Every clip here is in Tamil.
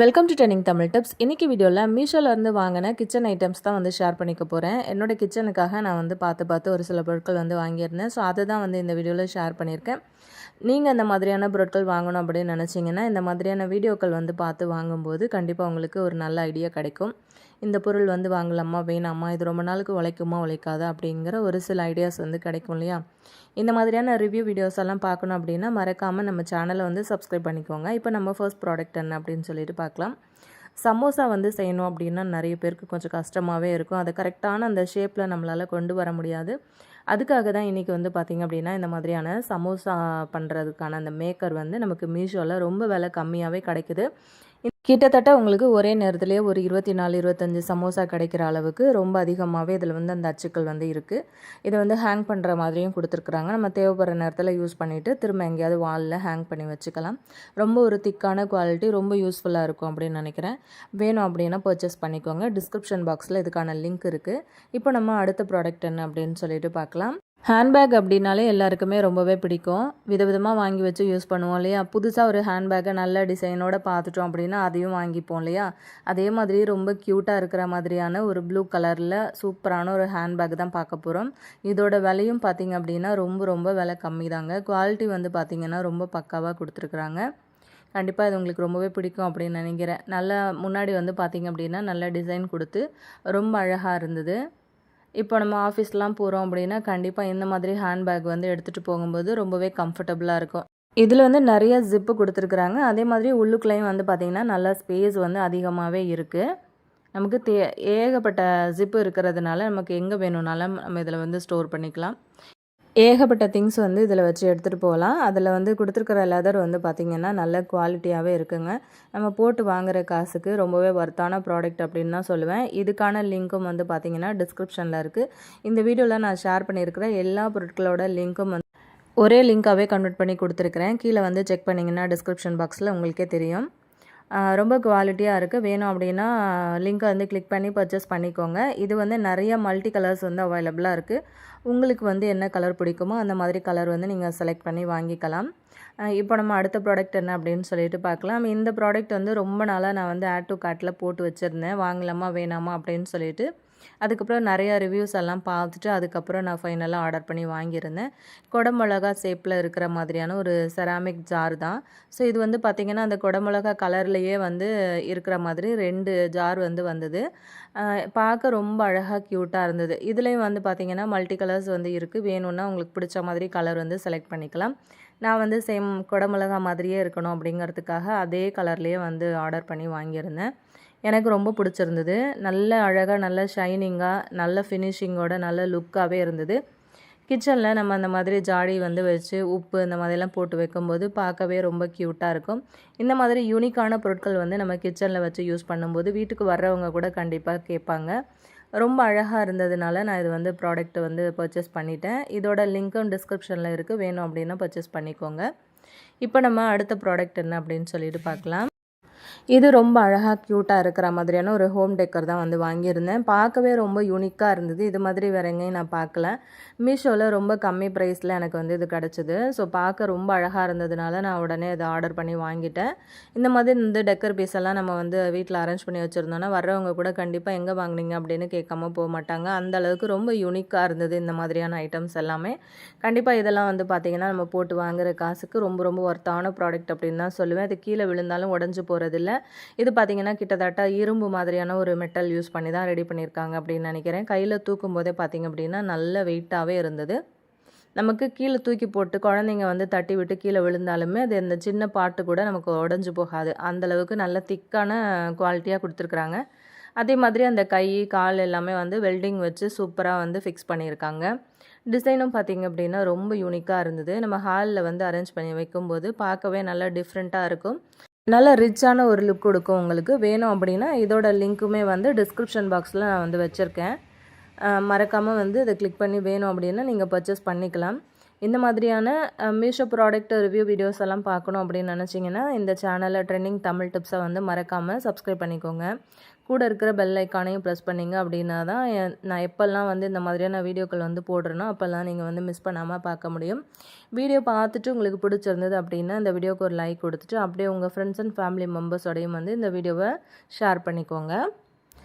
Welcome to trending Tamil tips. இன்றைக்கி வீடியோவில் மீஷோலேருந்து வாங்கின கிச்சன் ஐட்டம்ஸ் தான் வந்து ஷேர் பண்ணிக்க போகிறேன். என்னோடய கிச்சனுக்காக நான் வந்து பார்த்து ஒரு சில பொருட்கள் வந்து வாங்கியிருந்தேன். ஸோ அதை தான் வந்து இந்த வீடியோவில் ஷேர் பண்ணியிருக்கேன். நீங்கள் இந்த மாதிரியான பொருட்கள் வாங்கணும் அப்படின்னு நினச்சிங்கன்னா இந்த மாதிரியான வீடியோக்கள் வந்து பார்த்து வாங்கும்போது கண்டிப்பாக உங்களுக்கு ஒரு நல்ல ஐடியா கிடைக்கும். இந்த பொருள் வந்து வாங்கலாமா வேணாமா, இது ரொம்ப நாளுக்கு உழைக்குமா உழைக்காதா அப்படிங்கிற ஒரு சில ஐடியாஸ் வந்து கிடைக்கும் இல்லையா. இந்த மாதிரியான ரிவ்யூ வீடியோஸ் எல்லாம் பார்க்கணும் அப்படின்னா மறக்காமல் நம்ம சேனலை வந்து சப்ஸ்கிரைப் பண்ணிக்கோங்க. இப்போ நம்ம ஃபர்ஸ்ட் ப்ராடக்ட் என்ன அப்படின்னு சொல்லிட்டு பார்க்கலாம். சமோசா வந்து செய்யணும் அப்படின்னா நிறைய பேருக்கு கொஞ்சம் கஷ்டமாகவே இருக்கும். அதை கரெக்டான அந்த ஷேப்பில் நம்மளால் கொண்டு வர முடியாது. அதுக்காக தான் இன்றைக்கி வந்து பார்த்திங்க அப்படின்னா இந்த மாதிரியான சமோசா பண்ணுறதுக்கான அந்த மேக்கர் வந்து நமக்கு மீஷோவில் ரொம்ப விலை கம்மியாகவே கிடைக்குது. கிட்டத்தட்ட உங்களுக்கு ஒரே நேரத்திலேயே ஒரு 24-25 சமோசா கிடைக்கிற அளவுக்கு ரொம்ப அதிகமாகவே இதில் வந்து அந்த அச்சுக்கள் வந்து இருக்குது. இதை வந்து ஹேங் பண்ணுற மாதிரியும் கொடுத்துருக்குறாங்க. நம்ம தேவைப்படுற நேரத்தில் யூஸ் பண்ணிவிட்டு திரும்ப எங்கேயாவது வாலில் ஹேங் பண்ணி வச்சுக்கலாம். ரொம்ப ஒரு திக்கான குவாலிட்டி, ரொம்ப யூஸ்ஃபுல்லாக இருக்கும் அப்படின்னு நினைக்கிறேன். வேணும் அப்படின்னா பர்ச்சேஸ் பண்ணிக்கோங்க. டிஸ்கிரிப்ஷன் பாக்ஸில் இதுக்கான லிங்க் இருக்குது. இப்போ நம்ம அடுத்த ப்ராடக்ட் என்ன அப்படின்னு சொல்லிட்டு பார்க்கலாம். ஹேண்ட்பேக் அப்படின்னாலே எல்லாருக்குமே ரொம்பவே பிடிக்கும். விதவிதமாக வாங்கி வச்சு யூஸ் பண்ணுவோம் இல்லையா. புதுசாக ஒரு ஹேண்ட்பேக்கை நல்ல டிசைனோடு பார்த்துட்டோம் அப்படின்னா அதையும் வாங்கிப்போம் இல்லையா. அதே மாதிரி ரொம்ப க்யூட்டாக இருக்கிற மாதிரியான ஒரு ப்ளூ கலரில் சூப்பரான ஒரு ஹேண்ட்பேக் தான் பார்க்க போகிறோம். இதோட விலையும் பார்த்திங்க அப்படின்னா ரொம்ப விலை கம்மி தாங்க. குவாலிட்டி வந்து பார்த்திங்கன்னா ரொம்ப பக்காவாக கொடுத்துருக்குறாங்க. கண்டிப்பாக இது உங்களுக்கு ரொம்பவே பிடிக்கும் அப்படின்னு நினைக்கிறேன். நல்லா முன்னாடி வந்து பார்த்திங்க அப்படின்னா நல்ல டிசைன் கொடுத்து ரொம்ப அழகாக இருந்தது. இப்போ நம்ம ஆஃபீஸ்லாம் போகிறோம் அப்படின்னா கண்டிப்பாக இந்த மாதிரி ஹேண்ட்பேக் வந்து எடுத்துகிட்டு போகும்போது ரொம்பவே கம்ஃபர்டபுளாக இருக்கும். இதில் வந்து நிறைய ஜிப்பு கொடுத்துருக்குறாங்க. அதே மாதிரி உள்ளுக்குள்ளேயும் வந்து பார்த்திங்கன்னா நல்ல ஸ்பேஸ் வந்து அதிகமாகவே இருக்குது. நமக்கு ஏகப்பட்ட ஜிப்பு இருக்கிறதுனால நமக்கு எங்கே வேணும்னாலும் நம்ம இதில் வந்து ஸ்டோர் பண்ணிக்கலாம். ஏகப்பட்ட திங்ஸ் வந்து இதில் வச்சு எடுத்துகிட்டு போகலாம். அதில் வந்து கொடுத்துருக்குற லெதர் வந்து பார்த்திங்கன்னா நல்ல குவாலிட்டியாகவே இருக்குங்க. நம்ம போட்டு வாங்குகிற காசுக்கு ரொம்பவே ஒர்த்தான ப்ராடக்ட் அப்படின்னு தான் சொல்லுவேன். இதுக்கான லிங்க்கும் வந்து பார்த்திங்கன்னா டிஸ்கிரிப்ஷனில் இருக்குது. இந்த வீடியோவில் நான் ஷேர் பண்ணியிருக்கிற எல்லா பொருட்களோட லிங்க்கும் வந்து ஒரே லிங்காகவே கன்வெர்ட் பண்ணி கொடுத்துருக்குறேன். கீழே வந்து செக் பண்ணிங்கன்னா டிஸ்கிரிப்ஷன் பாக்ஸில் உங்களுக்கே தெரியும். ரொம்ப குவாலிட்டியாக இருக்குது. வேணும் அப்படின்னா லிங்க்கை வந்து கிளிக் பண்ணி பர்ச்சேஸ் பண்ணிக்கோங்க. இது வந்து நிறைய மல்டி கலர்ஸ் வந்து அவைலபிளாக இருக்குது. உங்களுக்கு வந்து என்ன கலர் பிடிக்குமோ அந்த மாதிரி கலர் வந்து நீங்கள் செலக்ட் பண்ணி வாங்கிக்கலாம். இப்போ நம்ம அடுத்த ப்ராடக்ட் என்ன அப்படின்னு சொல்லிட்டு பார்க்கலாம். இந்த ப்ராடக்ட் வந்து ரொம்ப நாளாக நான் வந்து ஆட் டு கார்ட்டில் போட்டு வச்சுருந்தேன். வாங்கலாமா வேணாமா அப்படின்னு சொல்லிட்டு. அதுக்கப்புறம் நிறையா ரிவ்யூஸ் எல்லாம் பார்த்துட்டு அதுக்கப்புறம் நான் ஃபைனலாக ஆர்டர் பண்ணி வாங்கியிருந்தேன். குடமிளகா ஷேப்பில் இருக்கிற மாதிரியான ஒரு செராமிக் ஜார் தான். ஸோ இது வந்து பார்த்திங்கன்னா அந்த குடமிளகா கலர்லேயே வந்து இருக்கிற மாதிரி 2 ஜார் வந்து வந்தது. பார்க்க ரொம்ப அழகாக க்யூட்டாக இருந்தது. இதுலேயும் வந்து பார்த்திங்கன்னா மல்டி கலர்ஸ் வந்து இருக்குது. வேணும்னா உங்களுக்கு பிடிச்ச மாதிரி கலர் வந்து செலக்ட் பண்ணிக்கலாம். நான் வந்து சேம் குடமிளகா மாதிரியே இருக்கணும் அப்படிங்கிறதுக்காக அதே கலர்லேயே வந்து ஆர்டர் பண்ணி வாங்கியிருந்தேன். எனக்கு ரொம்ப பிடிச்சிருந்தது. நல்ல அழகாக, நல்ல ஷைனிங்காக, நல்ல ஃபினிஷிங்கோட நல்ல லுக்காகவே இருந்தது. கிச்சனில் நம்ம அந்த மாதிரி ஜாடி வந்து வச்சு உப்பு இந்த மாதிரிலாம் போட்டு வைக்கும்போது பார்க்கவே ரொம்ப க்யூட்டாக இருக்கும். இந்த மாதிரி யூனிக்கான பொருட்கள் வந்து நம்ம கிச்சனில் வச்சு யூஸ் பண்ணும்போது வீட்டுக்கு வர்றவங்க கூட கண்டிப்பாக கேட்பாங்க. ரொம்ப அழகாக இருந்ததுனால நான் இது வந்து ப்ராடக்ட் வந்து பர்ச்சேஸ் பண்ணிட்டேன். இதோட லிங்க்கும் டிஸ்கிரிப்ஷனில் இருக்குது. வேணும் அப்படின்னா பர்ச்சேஸ் பண்ணிக்கோங்க. இப்போ நம்ம அடுத்த ப்ராடக்ட் என்ன அப்படின்னு சொல்லிட்டு பார்க்கலாம். இது ரொம்ப அழகாக க்யூட்டாக இருக்கிற மாதிரியான ஒரு ஹோம் டெக்கர் தான் வந்து வாங்கியிருந்தேன். பார்க்கவே ரொம்ப யூனிக்காக இருந்தது. இது மாதிரி வேறு எங்கேயும் நான் பார்க்கல. மீஷோவில் ரொம்ப கம்மி ப்ரைஸில் எனக்கு வந்து இது கிடச்சிது. ஸோ பார்க்க ரொம்ப அழகாக இருந்ததுனால நான் உடனே இதை ஆர்டர் பண்ணி வாங்கிட்டேன். இந்த மாதிரி இந்த டெக்கர் பீஸ் எல்லாம் நம்ம வந்து வீட்டில் அரேஞ்ச் பண்ணி வச்சுருந்தோன்னா வர்றவங்க கூட கண்டிப்பாக எங்கே வாங்கினீங்க அப்படின்னு கேட்காம போக மாட்டாங்க. அந்த அளவுக்கு ரொம்ப யூனிக்காக இருந்தது இந்த மாதிரியான ஐட்டம்ஸ் எல்லாமே. கண்டிப்பாக இதெல்லாம் வந்து பார்த்திங்கன்னா நம்ம போட்டு வாங்குகிற காசுக்கு ரொம்ப ஒர்த்தான ப்ராடக்ட் அப்படின்னு தான் சொல்லுவேன். அது கீழே விழுந்தாலும் உடஞ்சி போகிறதில்ல. இது பார்த்திங்கன்னா கிட்டத்தட்ட இரும்பு மாதிரியான ஒரு மெட்டல் யூஸ் பண்ணி தான் ரெடி பண்ணியிருக்காங்க அப்படின்னு நினைக்கிறேன். கையில் தூக்கும் போதே பார்த்திங்க அப்படின்னா நல்ல வெயிட்டாகவே இருந்தது. நமக்கு கீழே தூக்கி போட்டு குழந்தைங்க வந்து தட்டி விட்டு கீழே விழுந்தாலுமே அது இந்த சின்ன பாட்டு கூட நமக்கு உடஞ்சி போகாது. அந்தளவுக்கு நல்ல திக்கான குவாலிட்டியாக கொடுத்துருக்குறாங்க. அதே மாதிரி அந்த கை கால் எல்லாமே வந்து வெல்டிங் வச்சு சூப்பராக வந்து ஃபிக்ஸ் பண்ணியிருக்காங்க. டிசைனும் பார்த்திங்க அப்படின்னா ரொம்ப யூனிக்காக இருந்தது. நம்ம ஹாலில் வந்து அரேஞ்ச் பண்ணி வைக்கும்போது பார்க்கவே நல்லா டிஃப்ரெண்ட்டாக இருக்கும். நல்ல ரிச்சான ஒரு லுக் கொடுக்கும். உங்களுக்கு வேணும் அப்படின்னா இதோட லிங்க்குமே வந்து டிஸ்கிரிப்ஷன் பாக்ஸில் நான் வந்து வச்சுருக்கேன். மறக்காமல் வந்து இதை கிளிக் பண்ணி வேணும் அப்படின்னா நீங்கள் பர்ச்சேஸ் பண்ணிக்கலாம். இந்த மாதிரியான மீஷோ ப்ராடக்ட் ரிவ்யூ வீடியோஸ் எல்லாம் பார்க்கணும் அப்படின்னு நினச்சிங்கன்னா இந்த சேனலில் ட்ரெண்டிங் தமிழ் டிப்ஸை வந்து மறக்காமல் சப்ஸ்கிரைப் பண்ணிக்கோங்க. கூட இருக்கிற பெல் ஐக்கானையும் ப்ரெஸ் பண்ணிங்க அப்படின்னா தான் நான் எப்போல்லாம் வந்து இந்த மாதிரியான வீடியோக்கள் வந்து போடுறேனோ அப்போல்லாம் நீங்கள் வந்து மிஸ் பண்ணாமல் பார்க்க முடியும். வீடியோ பார்த்துட்டு உங்களுக்கு பிடிச்சிருந்தது அப்படின்னா இந்த வீடியோக்கு ஒரு லைக் கொடுத்துட்டு அப்படியே உங்கள் ஃப்ரெண்ட்ஸ் அண்ட் ஃபேமிலி மெம்பர்ஸோடையும் வந்து இந்த வீடியோவை ஷேர் பண்ணிக்கோங்க.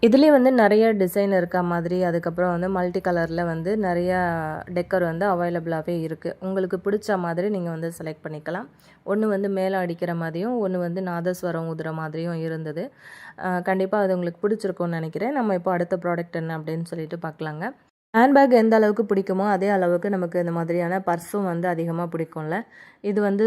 இதுலேயே வந்து நிறைய டிசைன் இருக்க மாதிரி அதுக்கப்புறம் வந்து மல்டி கலரில் வந்து நிறையா டெக்கர் வந்து அவைலபிளாகவே இருக்குது. உங்களுக்கு பிடிச்ச மாதிரி நீங்கள் வந்து செலக்ட் பண்ணிக்கலாம். ஒன்று வந்து மேலே அடிக்கிற மாதிரியும் ஒன்று வந்து நாதஸ்வரம் ஊதுற மாதிரியும் இருந்தது. கண்டிப்பாக அது உங்களுக்கு பிடிச்சிருக்கும்னு நினைக்கிறேன். நம்ம இப்போ அடுத்த ப்ராடக்ட் என்ன அப்படின்னு சொல்லிட்டு பார்க்கலாங்க. ஹேண்ட்பேக் எந்த அளவுக்கு பிடிக்குமோ அதே அளவுக்கு நமக்கு இந்த மாதிரியான பர்ஸும் வந்து அதிகமாக பிடிக்கும்ல. இது வந்து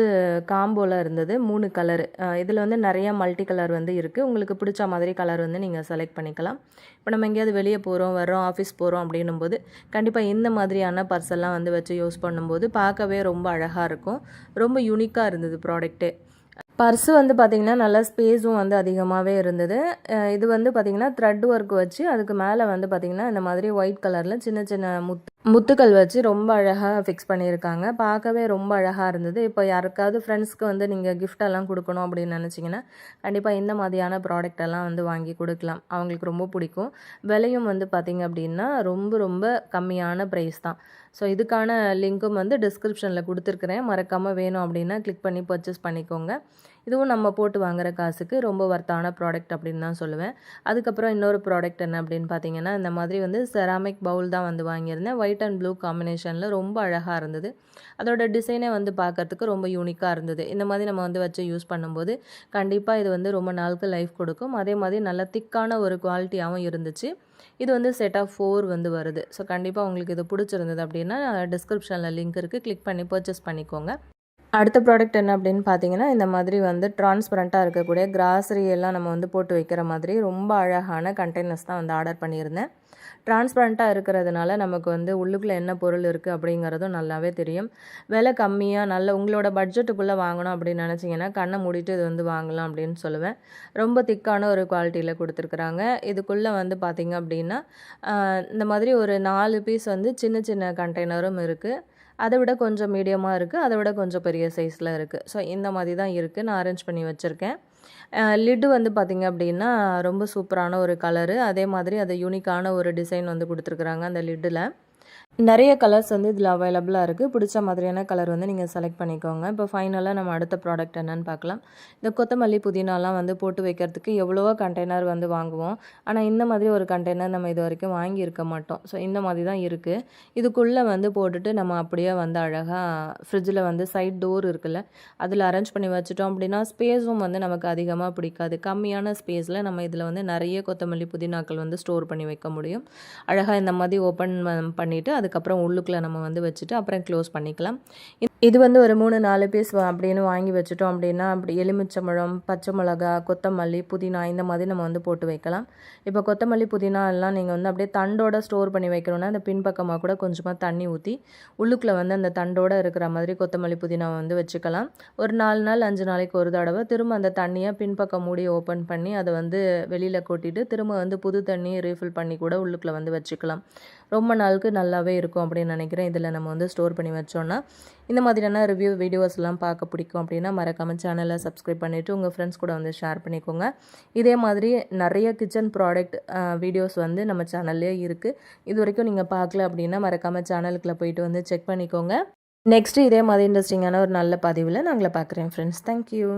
காம்போவில் இருந்தது 3 கலரு. இதில் வந்து நிறைய மல்டி கலர் வந்து இருக்குது. உங்களுக்கு பிடிச்ச மாதிரி கலர் வந்து நீங்கள் செலக்ட் பண்ணிக்கலாம். இப்போ நம்ம எங்கேயாவது வெளியே போகிறோம் வர்றோம் ஆஃபீஸ் போகிறோம் அப்படின்னும்போது கண்டிப்பாக இந்த மாதிரியான பர்ஸெல்லாம் வந்து வச்சு யூஸ் பண்ணும்போது பார்க்கவே ரொம்ப அழகாக இருக்கும். ரொம்ப யூனிக்காக இருந்தது ப்ராடக்ட்டே. பர்ஸு வந்து பார்த்திங்கன்னா நல்லா ஸ்பேஸும் வந்து அதிகமாகவே இருந்தது. இது வந்து பார்த்திங்கன்னா த்ரெட் ஒர்க் வச்சு அதுக்கு மேலே வந்து பார்த்திங்கன்னா இந்த மாதிரி ஒயிட் கலரில் சின்ன சின்ன முத்துக்கள் வச்சு ரொம்ப அழகாக ஃபிக்ஸ் பண்ணியிருக்காங்க. பார்க்கவே ரொம்ப அழகாக இருந்தது. இப்போ யாருக்காவது ஃப்ரெண்ட்ஸ்க்கு வந்து நீங்கள் கிஃப்டெல்லாம் கொடுக்கணும் அப்படின்னு நினச்சிங்கன்னா கண்டிப்பாக இந்த மாதிரியான ப்ராடக்ட் எல்லாம் வந்து வாங்கி கொடுக்கலாம். அவங்களுக்கு ரொம்ப பிடிக்கும். விலையும் வந்து பார்த்திங்க அப்படின்னா ரொம்ப ரொம்ப கம்மியான ப்ரைஸ் தான். ஸோ இதுக்கான லிங்க்கும் வந்து டிஸ்கிரிப்ஷனில் கொடுத்துருக்குறேன். மறக்காமல் வேணும் அப்படின்னா கிளிக் பண்ணி பர்ச்சேஸ் பண்ணிக்கோங்க. இதுவும் நம்ம போட்டு வாங்குகிற காசுக்கு ரொம்ப வர்த்தான ப்ராடக்ட் அப்படின்னு தான் சொல்லுவேன். அதுக்கப்புறம் இன்னொரு ப்ராடக்ட் என்ன அப்படின்னு பார்த்தீங்கன்னா இந்த மாதிரி வந்து செராமிக் பவுல் தான் வந்து வாங்கியிருந்தேன். ஒயிட் அண்ட் ப்ளூ காம்பினேஷனில் ரொம்ப அழகாக இருந்தது. அதோட டிசைனே வந்து பார்க்குறதுக்கு ரொம்ப யூனிக்காக இருந்தது. இந்த மாதிரி நம்ம வந்து வச்சு யூஸ் பண்ணும்போது கண்டிப்பாக இது வந்து ரொம்ப நாளுக்கு லைஃப் கொடுக்கும். அதே மாதிரி நல்ல திக்கான ஒரு குவாலிட்டியாகவும் இருந்துச்சு. இது வந்து செட் ஆஃப் 4 வந்து வருது. ஸோ கண்டிப்பாக உங்களுக்கு இது பிடிச்சிருந்தது அப்படின்னா டிஸ்கிரிப்ஷனில் லிங்க் இருக்குது. கிளிக் பண்ணி பர்ச்சேஸ் பண்ணிக்கோங்க. அடுத்த ப்ராடக்ட் என்ன அப்படின்னு பார்த்தீங்கன்னா இந்த மாதிரி வந்து டிரான்ஸ்பரண்ட்டாக இருக்கக்கூடிய கிராசரி எல்லாம் நம்ம வந்து போட்டு வைக்கிற மாதிரி ரொம்ப அழகான கண்டெய்னர்ஸ் தான் வந்து ஆர்டர் பண்ணியிருந்தேன். டிரான்ஸ்பரண்ட்டாக இருக்கிறதுனால நமக்கு வந்து உள்ளுக்குள்ளே என்ன பொருள் இருக்குது அப்படிங்கிறதும் நல்லாவே தெரியும். விலை கம்மியாக நல்ல உங்களோட பட்ஜெட்டுக்குள்ளே வாங்கணும் அப்படின்னு நினச்சிங்கன்னா கண்ணை மூடிட்டு இது வந்து வாங்கலாம் அப்படின்னு சொல்லுவேன். ரொம்ப திக்கான ஒரு குவாலிட்டியில் கொடுத்துருக்குறாங்க. இதுக்குள்ளே வந்து பார்த்திங்க அப்படின்னா இந்த மாதிரி ஒரு 4 பீஸ் வந்து சின்ன சின்ன கண்டெய்னரும் இருக்குது. அதை விட கொஞ்சம் மீடியமாக இருக்குது. அதை விட கொஞ்சம் பெரிய சைஸில் இருக்குது. ஸோ இந்த மாதிரி தான் இருக்குது. நான் அரேஞ்ச் பண்ணி வச்சுருக்கேன். லிட்டு வந்து பார்த்திங்க அப்படின்னா ரொம்ப சூப்பரான ஒரு கலரு. அதே மாதிரி அது யூனிக்கான ஒரு டிசைன் வந்து கொடுத்துருக்குறாங்க அந்த லிட்டில். நிறைய கலர்ஸ் வந்து இதில் அவைலபிளாக இருக்குது. பிடிச்ச மாதிரியான கலர் வந்து நீங்கள் செலக்ட் பண்ணிக்கோங்க. இப்போ ஃபைனலாக நம்ம அடுத்த ப்ராடக்ட் என்னென்னு பார்க்கலாம். இந்த கொத்தமல்லி புதினாலாம் வந்து போட்டு வைக்கிறதுக்கு எவ்வளவோ கண்டெய்னர் வந்து வாங்குவோம். ஆனால் இந்த மாதிரி ஒரு கண்டெய்னர் நம்ம இது வரைக்கும் வாங்கியிருக்க மாட்டோம். ஸோ இந்த மாதிரி தான் இருக்குது. இதுக்குள்ளே வந்து போட்டுட்டு நம்ம அப்படியே வந்து அழகாக ஃப்ரிட்ஜில் வந்து சைட் டோர் இருக்குல்ல அதில் அரேஞ்ச் பண்ணி வச்சுட்டோம் அப்படின்னா ஸ்பேஸும் வந்து நமக்கு அதிகமாக பிடிக்காது. கம்மியான ஸ்பேஸில் நம்ம இதில் வந்து நிறைய கொத்தமல்லி புதினாக்கள் வந்து ஸ்டோர் பண்ணி வைக்க முடியும். அழகாக இந்த மாதிரி ஓப்பன் பண்ணிவிட்டு அதுக்கப்புறம் உள்ளுக்குள்ளே நம்ம வந்து வச்சுட்டு அப்புறம் க்ளோஸ் பண்ணிக்கலாம். இது வந்து ஒரு 3-4 பீஸ் அப்படின்னு வாங்கி வச்சுட்டோம் அப்படின்னா அப்படி எலுமிச்சம்பழம், பச்சை மிளகா, கொத்தமல்லி, புதினா இந்த மாதிரி நம்ம வந்து போட்டு வைக்கலாம். இப்போ கொத்தமல்லி புதினா எல்லாம் நீங்கள் வந்து அப்படியே தண்டோட ஸ்டோர் பண்ணி வைக்கணும்னா அந்த பின்பக்கமாக கூட கொஞ்சமாக தண்ணி ஊற்றி உள்ளுக்குள்ளே வந்து அந்த தண்டோடு இருக்கிற மாதிரி கொத்தமல்லி புதினாவை வந்து வச்சுக்கலாம். ஒரு 4 நாள் 5 நாளைக்கு ஒரு தடவை திரும்ப அந்த தண்ணியை பின்பக்கம் மூடி ஓப்பன் பண்ணி அதை வந்து வெளியில் கொட்டிட்டு திரும்ப வந்து புது தண்ணி ரீஃபில் பண்ணி கூட உள்ளுக்குள்ளே வந்து வச்சுக்கலாம். ரொம்ப நாளுக்கு நல்லாவே இருக்கும் அப்படின்னு நினைக்கிறேன். இதில் நம்ம வந்து ஸ்டோர் பண்ணி வச்சோன்னா இந்த மாதிரியான ரிவ்யூ வீடியோஸ்லாம் பார்க்க பிடிக்கும் அப்படின்னா மறக்காமல் சேனலை சப்ஸ்கிரைப் பண்ணிவிட்டு உங்கள் ஃப்ரெண்ட்ஸ் கூட வந்து ஷேர் பண்ணிக்கோங்க. இதே மாதிரி நிறைய கிச்சன் ப்ராடக்ட் வீடியோஸ் வந்து நம்ம சேனல்லே இருக்குது. இது வரைக்கும் நீங்கள் பார்க்கல அப்படின்னா மறக்காமல் சேனலுக்குள்ளே போயிட்டு வந்து செக் பண்ணிக்கோங்க. நெக்ஸ்ட்டு இதே மாதிரி இன்ட்ரெஸ்டிங்கான ஒரு நல்ல பதிவில் நான் உங்களை பார்க்குறேன் ஃப்ரெண்ட்ஸ். தேங்க்யூ.